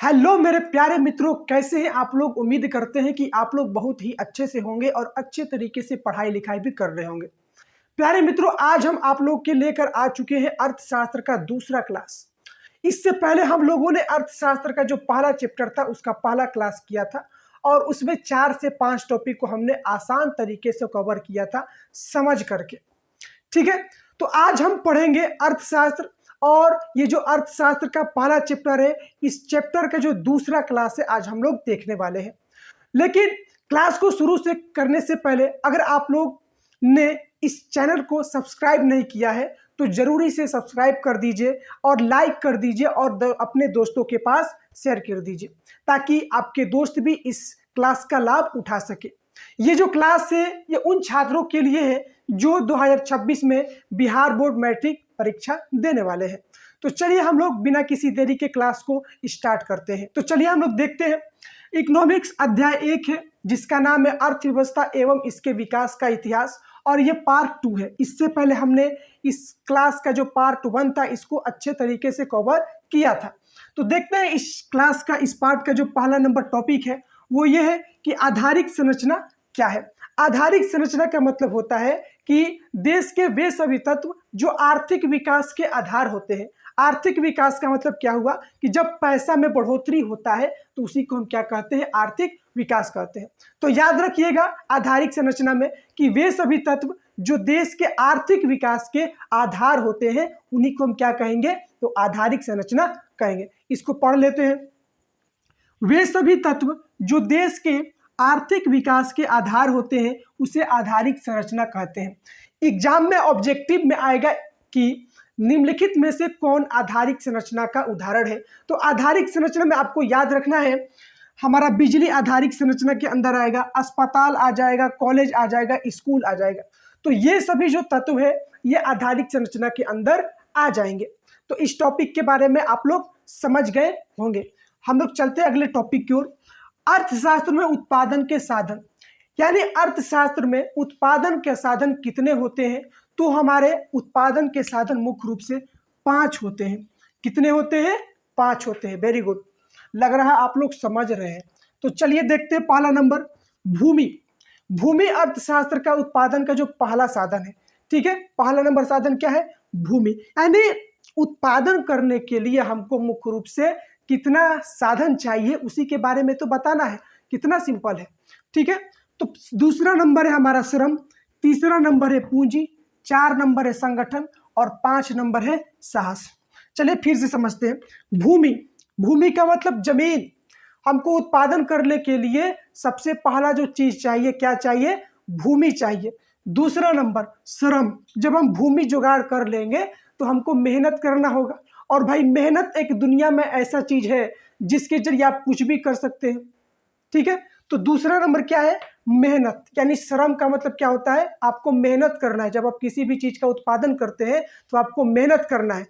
Hello मेरे प्यारे मित्रों, कैसे हैं आप लोग। उम्मीद करते हैं कि आप लोग बहुत ही अच्छे से होंगे और अच्छे तरीके से पढ़ाई लिखाई भी कर रहे होंगे। प्यारे मित्रों, आज हम आप लोग के लेकर आ चुके हैं अर्थशास्त्र का दूसरा क्लास। इससे पहले हम लोगों ने अर्थशास्त्र का जो पहला चैप्टर था उसका पहला क्लास किया था और उसमें 4 से 5 टॉपिक को हमने आसान तरीके से कवर किया था समझ करके। ठीक है, तो आज हम पढ़ेंगे अर्थशास्त्र और ये जो अर्थशास्त्र का पहला चैप्टर है, इस चैप्टर का जो दूसरा क्लास है आज हम लोग देखने वाले हैं। लेकिन क्लास को शुरू से करने से पहले अगर आप लोग ने इस चैनल को सब्सक्राइब नहीं किया है तो जरूरी से सब्सक्राइब कर दीजिए और लाइक कर दीजिए और अपने दोस्तों के पास शेयर कर दीजिए ताकि आपके दोस्त भी इस क्लास का लाभ उठा सके। ये जो क्लास है ये उन छात्रों के लिए है जो 2026 में बिहार बोर्ड मैट्रिक परीक्षा देने वाले हैं। तो चलिए हम लोग बिना किसी देरी के क्लास को स्टार्ट करते हैं। तो चलिए हम लोग देखते हैं। इकोनॉमिक्स अध्याय 1 है जिसका नाम है अर्थव्यवस्था एवं इसके विकास का इतिहास और ये पार्ट 2 है। इससे पहले हमने इस क्लास का जो पार्ट 1 था इसको अच्छे तरीके से कवर किया था। तो देखते हैं इस क्लास का इस पार्ट का जो पहला नंबर टॉपिक है वो ये है कि आधारिक संरचना क्या है। आधारिक संरचना का मतलब होता है कि देश के वे सभी तत्व जो आर्थिक विकास के आधार होते हैं। आर्थिक विकास का मतलब क्या हुआ कि जब पैसा में बढ़ोतरी होता है तो उसी को हम क्या कहते हैं, आर्थिक विकास कहते हैं। तो याद रखिएगा आधारिक संरचना में कि वे सभी तत्व जो देश के आर्थिक विकास के आधार होते हैं उन्हीं को हम क्या कहेंगे, तो आधारिक संरचना कहेंगे। इसको पढ़ लेते हैं। वे सभी तत्व जो देश के आर्थिक विकास के आधार होते हैं उसे आधारिक संरचना कहते हैं। एग्जाम में ऑब्जेक्टिव में आएगा कि निम्नलिखित में से कौन आधारिक संरचना का उदाहरण है। तो आधारिक संरचना में आपको याद रखना है हमारा बिजली आधारिक संरचना के अंदर आएगा, अस्पताल आ जाएगा, कॉलेज आ जाएगा, स्कूल आ जाएगा। तो ये सभी जो तत्व है ये आधारिक संरचना के अंदर आ जाएंगे। तो इस टॉपिक के बारे में आप लोग समझ गए होंगे। हम लोग चलते हैं अगले टॉपिक की ओर। अर्थशास्त्र में उत्पादन के साधन, यानी अर्थशास्त्र में उत्पादन के साधन कितने होते हैं। तो हमारे उत्पादन के साधन मुख्य रूप से 5 होते हैं। कितने होते हैं? 5 होते हैं। वेरी गुड, लग रहा है आप लोग समझ रहे हैं। तो चलिए देखते हैं पहला नंबर भूमि। भूमि अर्थशास्त्र का उत्पादन का जो पहला साधन है। ठीक है, पहला नंबर साधन क्या है? भूमि। यानी उत्पादन करने के लिए हमको मुख्य रूप से कितना साधन चाहिए उसी के बारे में तो बताना है। कितना सिंपल है। ठीक है, तो दूसरा नंबर है हमारा श्रम, तीसरा नंबर है पूंजी, 4 नंबर है संगठन और 5 नंबर है साहस। चलिए फिर से समझते हैं। भूमि, भूमि का मतलब जमीन। हमको उत्पादन करने के लिए सबसे पहला जो चीज चाहिए क्या चाहिए? भूमि चाहिए। दूसरा नंबर श्रम। जब हम भूमि जुगाड़ कर लेंगे तो हमको मेहनत करना होगा और भाई मेहनत एक दुनिया में ऐसा चीज है जिसके जरिए आप कुछ भी कर सकते हैं। ठीक है, तो दूसरा नंबर क्या है? मेहनत। यानी श्रम का मतलब क्या होता है? आपको मेहनत करना है। जब आप किसी भी चीज का उत्पादन करते हैं तो आपको मेहनत करना है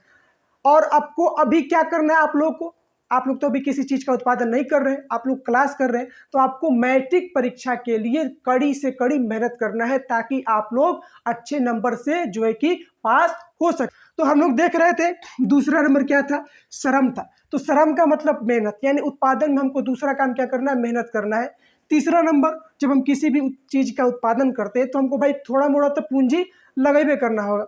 और आपको अभी क्या करना है आप लोगों को, आप लोग तो अभी किसी चीज का उत्पादन नहीं कर रहे हैं, आप लोग क्लास कर रहे हैं। तो आपको मैट्रिक परीक्षा के लिए कड़ी से कड़ी मेहनत करना है ताकि आप लोग अच्छे नंबर से जो है कि पास हो सके। तो हम लोग देख रहे थे दूसरा नंबर क्या था? श्रम था। तो श्रम का मतलब मेहनत, यानी उत्पादन में हमको दूसरा काम क्या करना है? मेहनत करना है। तीसरा नंबर, जब हम किसी भी चीज का उत्पादन करते हैं तो हमको भाई थोड़ा मोड़ा तो पूंजी लगाए करना होगा।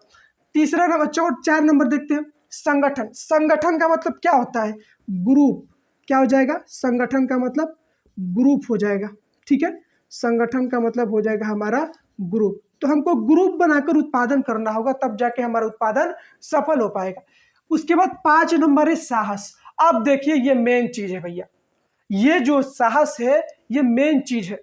तीसरा नंबर, 4 नंबर देखते हैं संगठन। संगठन का मतलब क्या होता है? ग्रुप। क्या हो जाएगा? संगठन का मतलब ग्रुप हो जाएगा। ठीक है, संगठन का मतलब हो जाएगा हमारा ग्रुप। तो हमको ग्रुप बनाकर उत्पादन करना होगा तब जाके हमारा उत्पादन सफल हो पाएगा। उसके बाद 5 नंबर है साहस। अब देखिए ये मेन चीज है भैया, ये जो साहस है ये मेन चीज है।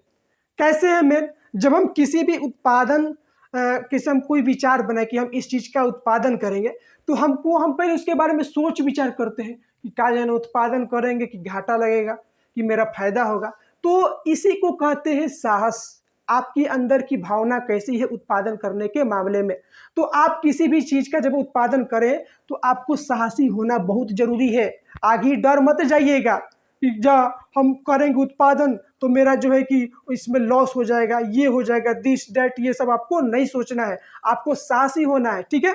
कैसे है मेन? जब हम किसी भी उत्पादन किस्म कोई विचार बनाए कि हम इस चीज का उत्पादन करेंगे तो हम पहले उसके बारे में सोच विचार करते हैं कि क्या जाने उत्पादन करेंगे कि घाटा लगेगा कि मेरा फायदा होगा। तो इसी को कहते हैं साहस। आपकी अंदर की भावना कैसी है उत्पादन करने के मामले में। तो आप किसी भी चीज का जब उत्पादन करें तो आपको साहसी होना बहुत जरूरी है। आगे डर मत जाइएगा कि जा हम करेंगे उत्पादन तो मेरा जो है कि इसमें लॉस हो जाएगा, ये हो जाएगा, दिस डैट, ये सब आपको नहीं सोचना है। आपको साहसी होना है। ठीक है,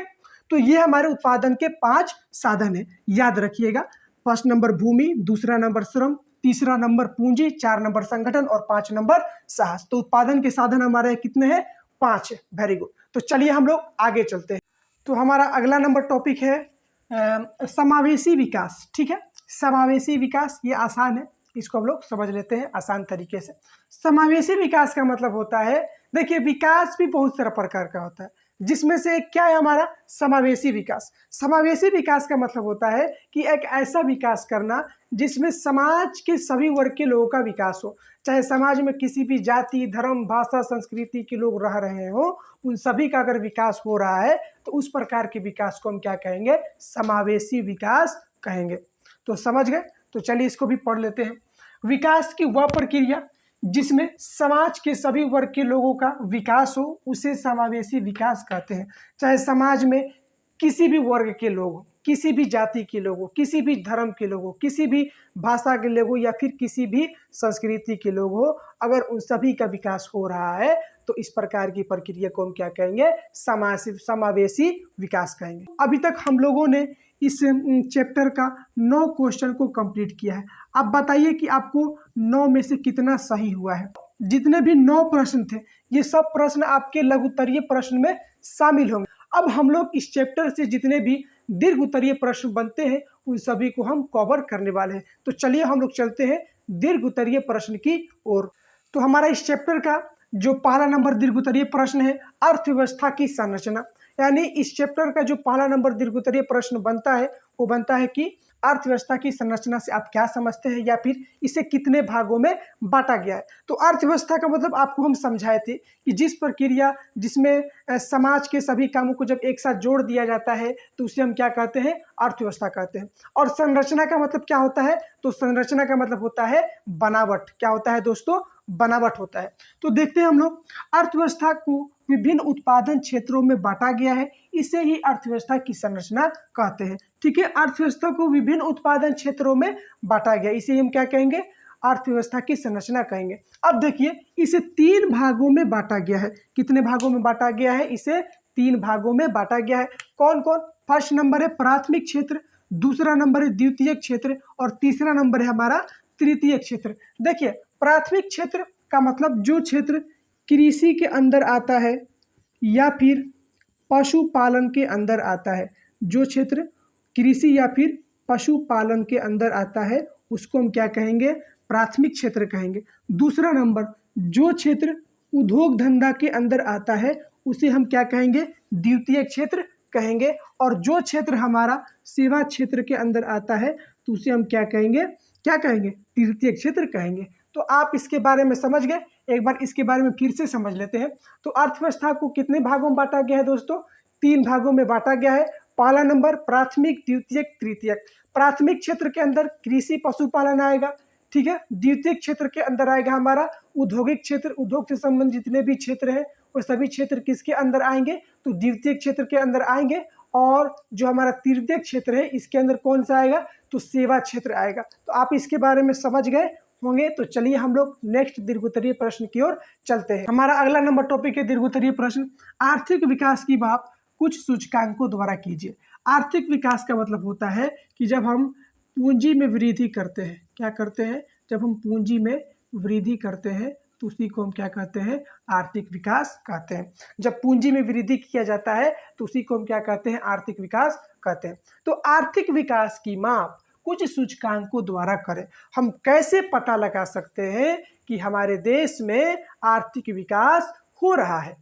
तो ये हमारे उत्पादन के 5 साधन है, याद रखिएगा। फर्स्ट नंबर भूमि, दूसरा नंबर श्रम, तीसरा नंबर पूंजी, 4 नंबर संगठन और 5 नंबर साहस। तो उत्पादन के साधन हमारे कितने हैं? 5 है। Very good. तो चलिए हम लोग आगे चलते हैं। तो हमारा अगला नंबर टॉपिक है समावेशी विकास। ठीक है, समावेशी विकास ये आसान है, इसको हम लोग समझ लेते हैं आसान तरीके से। समावेशी विकास का मतलब होता है, देखिए विकास भी बहुत सारा प्रकार का होता है, जिसमें से क्या है हमारा समावेशी विकास। समावेशी विकास का मतलब होता है कि एक ऐसा विकास करना जिसमें समाज के सभी वर्ग के लोगों का विकास हो, चाहे समाज में किसी भी जाति, धर्म, भाषा, संस्कृति के लोग रह रहे हो, उन सभी का अगर विकास हो रहा है तो उस प्रकार के विकास को हम क्या कहेंगे? समावेशी विकास कहेंगे। तो समझ गए? तो चलिए इसको भी पढ़ लेते हैं। विकास की वह प्रक्रिया जिसमें समाज के सभी वर्ग के लोगों का विकास हो उसे समावेशी विकास कहते हैं। चाहे समाज में किसी भी वर्ग के लोग हो, किसी भी जाति के लोग हो, किसी भी धर्म के लोग हो, किसी भी भाषा के लोग हो या फिर किसी भी संस्कृति के लोग हो, अगर उन सभी का विकास हो रहा है तो इस प्रकार की प्रक्रिया को हम क्या कहेंगे? समावेशी विकास कहेंगे। अभी तक हम लोगों ने इस चैप्टर का 9 क्वेश्चन को कंप्लीट किया है। अब बताइए कि आपको 9 में से कितना सही हुआ है। जितने भी 9 प्रश्न थे ये सब प्रश्न आपके लघु उत्तरीय प्रश्न में शामिल होंगे। अब हम लोग इस चैप्टर से जितने भी दीर्घ उत्तरीय प्रश्न बनते हैं उन सभी को हम कवर करने वाले हैं। तो चलिए हम लोग चलते हैं दीर्घ उत्तरीय प्रश्न की ओर। तो हमारा इस चैप्टर का जो पहला नंबर दीर्घ उत्तरीय प्रश्न है, अर्थव्यवस्था की संरचना। यानी इस चैप्टर का जो पहला नंबर दीर्घ उत्तरीय प्रश्न बनता है वो बनता है कि अर्थव्यवस्था की संरचना से आप क्या समझते हैं या फिर इसे कितने भागों में बांटा गया है। तो अर्थव्यवस्था का मतलब आपको हम समझाए थे कि जिस प्रक्रिया जिसमें समाज के सभी कामों को जब एक साथ जोड़ दिया जाता है तो उसे हम क्या कहते हैं? अर्थव्यवस्था कहते हैं। और संरचना का मतलब क्या होता है? तो संरचना का मतलब होता है बनावट। क्या होता है दोस्तों? बनावट होता है। तो देखते हैं हम लोग अर्थव्यवस्था को विभिन्न उत्पादन क्षेत्रों में बांटा गया है, इसे ही अर्थव्यवस्था की संरचना कहते हैं। ठीक है, अर्थव्यवस्था को विभिन्न उत्पादन क्षेत्रों में बांटा गया, इसे हम क्या कहेंगे? अर्थव्यवस्था की संरचना कहेंगे। अब देखिए इसे 3 भागों में बांटा गया है। कितने भागों में बांटा गया है? इसे 3 भागों में बांटा गया है। कौन कौन? फर्स्ट नंबर है प्राथमिक क्षेत्र, दूसरा नंबर है द्वितीयक क्षेत्र और तीसरा नंबर है हमारा तृतीयक क्षेत्र। देखिए प्राथमिक क्षेत्र का मतलब जो क्षेत्र कृषि के अंदर आता है या फिर पशुपालन के अंदर आता है, जो क्षेत्र कृषि या फिर पशुपालन के अंदर आता है उसको हम क्या कहेंगे? प्राथमिक क्षेत्र कहेंगे। दूसरा नंबर जो क्षेत्र उद्योग धंधा के अंदर आता है उसे हम क्या कहेंगे? द्वितीयक क्षेत्र कहेंगे। और जो क्षेत्र हमारा सेवा क्षेत्र के अंदर आता है तो उसे हम क्या कहेंगे? क्या कहेंगे? तृतीयक क्षेत्र कहेंगे। तो आप इसके बारे में समझ गए। एक बार इसके बारे में फिर से समझ लेते हैं। तो अर्थव्यवस्था को कितने भागों में बांटा गया है दोस्तों? 3 भागों में बांटा गया है। पहला नंबर प्राथमिक, द्वितीयक, तृतीयक। प्राथमिक क्षेत्र के अंदर कृषि पशुपालन आएगा, ठीक है। द्वितीयक क्षेत्र के अंदर आएगा हमारा औद्योगिक क्षेत्र, उद्योग से संबंधित जितने भी क्षेत्र हैं वो सभी क्षेत्र किसके अंदर आएंगे? तो द्वितीयक क्षेत्र के अंदर आएंगे। और जो हमारा तृतीयक क्षेत्र है इसके अंदर कौन सा आएगा? तो सेवा क्षेत्र आएगा। तो आप इसके बारे में समझ गए होंगे। तो चलिए हम लोग नेक्स्ट दीर्घ उत्तरीय प्रश्न की ओर चलते हैं। हमारा अगला नंबर टॉपिक है दीर्घ उत्तरीय प्रश्न। आर्थिक विकास की माप कुछ सूचकांकों द्वारा कीजिए। आर्थिक विकास का मतलब होता है कि जब हम पूंजी में वृद्धि करते हैं, क्या करते हैं? जब हम पूंजी में वृद्धि करते हैं तो उसी को हम क्या कहते हैं? आर्थिक विकास कहते हैं। जब पूंजी में वृद्धि किया जाता है तो उसी को हम क्या कहते हैं? आर्थिक विकास कहते हैं। तो आर्थिक विकास की माप कुछ सूचकांकों द्वारा करें। हम कैसे पता लगा सकते हैं कि हमारे देश में आर्थिक विकास हो रहा है?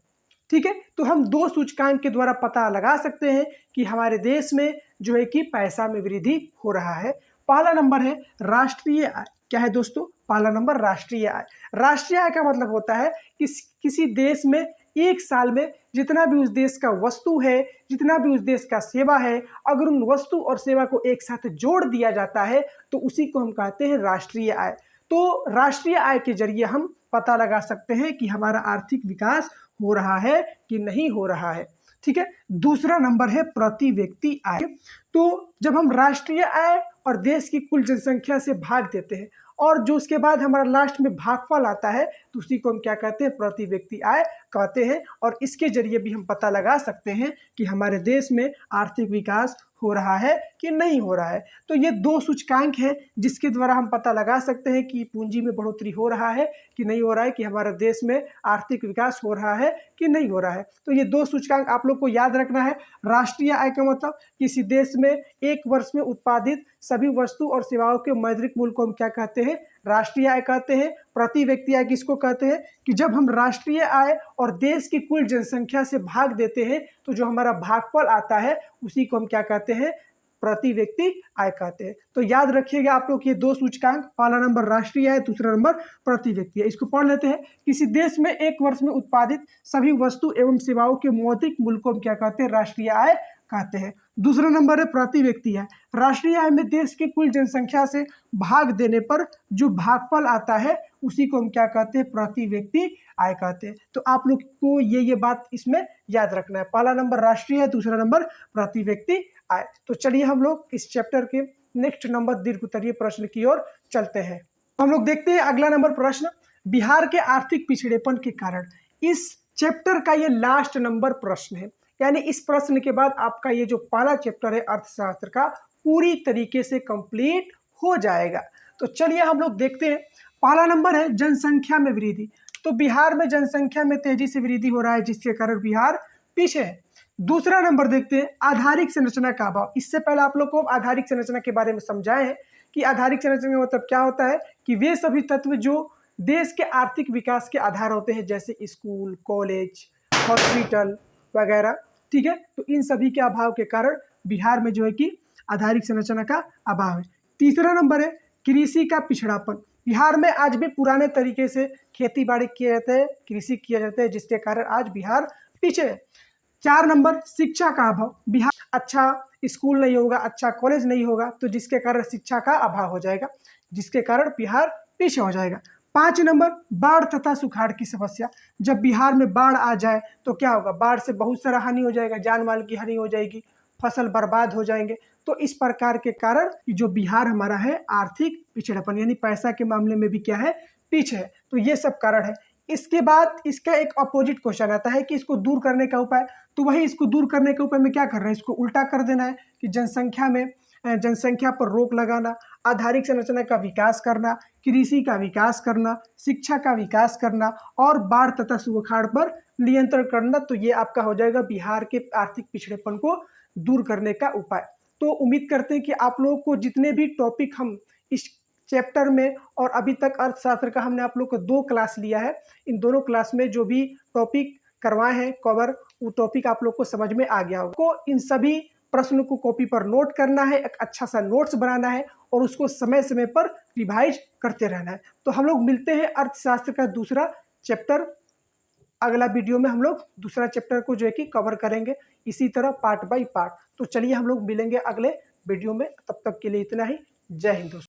ठीक है, तो हम 2 सूचकांक के द्वारा पता लगा सकते हैं कि हमारे देश में जो है कि पैसा में वृद्धि हो रहा है। पहला नंबर है राष्ट्रीय आय। क्या है दोस्तों? पहला नंबर राष्ट्रीय आय। राष्ट्रीय आय का मतलब होता है कि किसी देश में एक साल में जितना भी उस देश का वस्तु है, जितना भी उस देश का सेवा है, अगर उन वस्तु और सेवा को एक साथ जोड़ दिया जाता है तो उसी को हम कहते हैं राष्ट्रीय आय। तो राष्ट्रीय आय के जरिए हम पता लगा सकते हैं कि हमारा आर्थिक विकास हो रहा है कि नहीं हो रहा है। ठीक है, दूसरा नंबर है प्रति व्यक्ति आय। तो जब हम राष्ट्रीय आय और देश की कुल जनसंख्या से भाग देते हैं और जो उसके बाद हमारा लास्ट में भागफल आता है तो उसी को हम क्या कहते हैं? प्रति व्यक्ति आय कहते हैं। और इसके जरिए भी हम पता लगा सकते हैं कि हमारे देश में आर्थिक विकास हो रहा है कि नहीं हो रहा है। तो ये दो सूचकांक हैं जिसके द्वारा हम पता लगा सकते हैं कि पूंजी में बढ़ोतरी हो रहा है कि नहीं हो रहा है, कि हमारे देश में आर्थिक विकास हो रहा है कि नहीं हो रहा है। तो ये दो सूचकांक आप लोग को याद रखना है। राष्ट्रीय आय का मतलब किसी देश में एक वर्ष में उत्पादित सभी वस्तु और सेवाओं के मौद्रिक मूल्य को हम क्या कहते हैं, राष्ट्रीय आय कहते हैं। प्रति व्यक्ति आय किसको कहते हैं, कि जब हम राष्ट्रीय आय और देश की कुल जनसंख्या से भाग देते हैं तो जो हमारा भागफल आता है उसी को हम क्या कहते हैं, प्रति व्यक्ति आय कहते हैं। तो याद रखिएगा आप लोग ये दो सूचकांक, पहला नंबर राष्ट्रीय आय, दूसरा नंबर प्रति व्यक्ति आय। इसको पढ़ लेते हैं। किसी देश में एक वर्ष में उत्पादित सभी वस्तु एवं सेवाओं के मौद्रिक मूल्य को हम क्या कहते हैं, राष्ट्रीय आय कहते हैं। दूसरा नंबर है प्रति व्यक्ति आय। राष्ट्रीय आय में देश की कुल जनसंख्या से भाग देने पर जो भागफल आता है उसी को हम क्या कहते हैं, प्रति व्यक्ति आय कहते हैं। तो आप लोग को ये बात इसमें याद रखना है। पहला नंबर राष्ट्रीय है, दूसरा नंबर प्रति व्यक्ति आय। तो चलिए हम लोग इस चैप्टर के नेक्स्ट नंबर दीर्घ उत्तरीय प्रश्न की ओर चलते हैं। हम लोग देखते हैं अगला नंबर प्रश्न, बिहार के आर्थिक पिछड़ेपन के कारण। इस चैप्टर का ये लास्ट नंबर प्रश्न है, यानी इस प्रश्न के बाद आपका ये जो पहला चैप्टर है अर्थशास्त्र का पूरी तरीके से कंप्लीट हो जाएगा। तो चलिए हम लोग देखते हैं। पहला नंबर है जनसंख्या में वृद्धि। तो बिहार में जनसंख्या में तेजी से वृद्धि हो रहा है जिसके कारण बिहार पीछे है। दूसरा नंबर देखते हैं आधारिक संरचना का अभाव। इससे पहले आप लोग को आधारिक संरचना के बारे में समझाए हैं कि आधारिक संरचना का मतलब क्या होता है, कि वे सभी तत्व जो देश के आर्थिक विकास के आधार होते हैं, जैसे स्कूल, कॉलेज, हॉस्पिटल वगैरह, ठीक है। तो इन सभी के अभाव के कारण बिहार में जो है कि आधारिक संरचना का अभाव है। तीसरा नंबर है कृषि का पिछड़ापन। बिहार में आज भी पुराने तरीके से खेती बाड़ी किए जाते हैं, कृषि किया जाता है, जिसके कारण आज बिहार पीछे है। 4 नंबर शिक्षा का अभाव। बिहार अच्छा स्कूल नहीं होगा, अच्छा कॉलेज नहीं होगा, तो जिसके कारण शिक्षा का अभाव हो जाएगा, जिसके कारण बिहार पीछे हो जाएगा। 5 नंबर बाढ़ तथा सुखाड़ की समस्या। जब बिहार में बाढ़ आ जाए तो क्या होगा, बाढ़ से बहुत सारा हानि हो जाएगा, जान माल की हानि हो जाएगी, फसल बर्बाद हो जाएंगे। तो इस प्रकार के कारण जो बिहार हमारा है आर्थिक पिछड़ापन, यानी पैसा के मामले में भी क्या है, पीछे है। तो ये सब कारण है। इसके बाद इसका एक अपोजिट क्वेश्चन आता है कि इसको दूर करने का उपाय। तो वही इसको दूर करने के उपाय में क्या कर रहे हैं, इसको उल्टा कर देना है कि जनसंख्या पर रोक लगाना, आधारिक संरचना का विकास करना, कृषि का विकास करना, शिक्षा का विकास करना और बाढ़ तथा सुखाड़ पर नियंत्रण करना। तो ये आपका हो जाएगा बिहार के आर्थिक पिछड़ेपन को दूर करने का उपाय। तो उम्मीद करते हैं कि आप लोगों को जितने भी टॉपिक हम इस चैप्टर में, और अभी तक अर्थशास्त्र का हमने आप लोग को 2 क्लास लिया है, इन दोनों क्लास में जो भी टॉपिक करवाए हैं कवर, वो टॉपिक आप लोग को समझ में आ गया होगा। को इन सभी प्रश्नों को कॉपी पर नोट करना है, एक अच्छा सा नोट्स बनाना है और उसको समय समय पर रिवाइज करते रहना है। तो हम लोग मिलते हैं अर्थशास्त्र का दूसरा चैप्टर। अगला वीडियो में हम लोग दूसरा चैप्टर को जो है कि कवर करेंगे, इसी तरह पार्ट बाय पार्ट। तो चलिए हम लोग मिलेंगे अगले वीडियो में, तब तक के लिए इतना ही। जय हिंद दोस्तों।